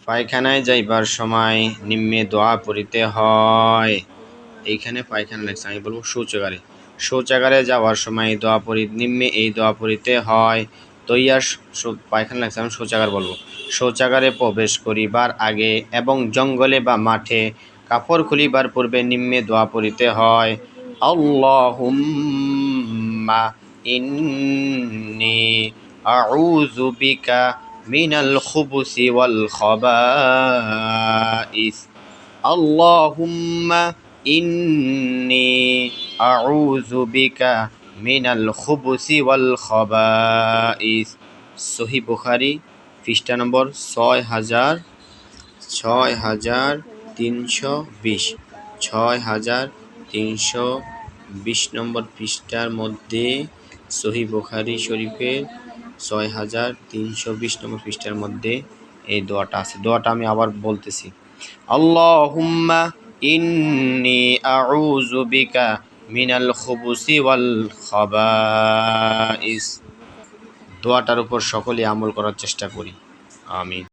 পায়খানায় যাইবার সময় নিম্নে দোয়া পড়িতে হয়। এইখানে পায়খানা লেখছে, আমি বলবো শৌচাগারে। শৌচাগারে যাওয়ার সময় দোয়া পড়ি নিম্নে এই দোয়া পড়িতে হয়। তৈয়ার পায়খানা লেখছে, আমি শৌচাগার বলবো। শৌচাগারে প্রবেশ করিবার আগে এবং জঙ্গলে বা মাঠে কাপড় খুলিবার পূর্বে নিম্নে দোয়া পড়িতে হয়। আল্লাহুম্মা ইন্নী আউযু বিকা মিনাল খুবুসি ওয়াল খাবাইস। আল্লাহুম্মা ইন্নী আউযু বিকা মিনাল খুবুসি ওয়াল খাবাইস। সহিহ বুখারী পৃষ্ঠা নম্বর 6320 6320 নম্বর পৃষ্ঠার মধ্যে সহিহ বুখারী শরীফের 6320 নম্বর পৃষ্ঠার মধ্যে এই দোয়াটা আছে। দোয়াটা আমি আবার বলতেছি। আল্লাহুম্মা ইন্নী আউযু বিকা মিনাল খুবুসি ওয়াল খাবাইস। দোয়াটার উপর সকলে আমল করার চেষ্টা করি। আমিন।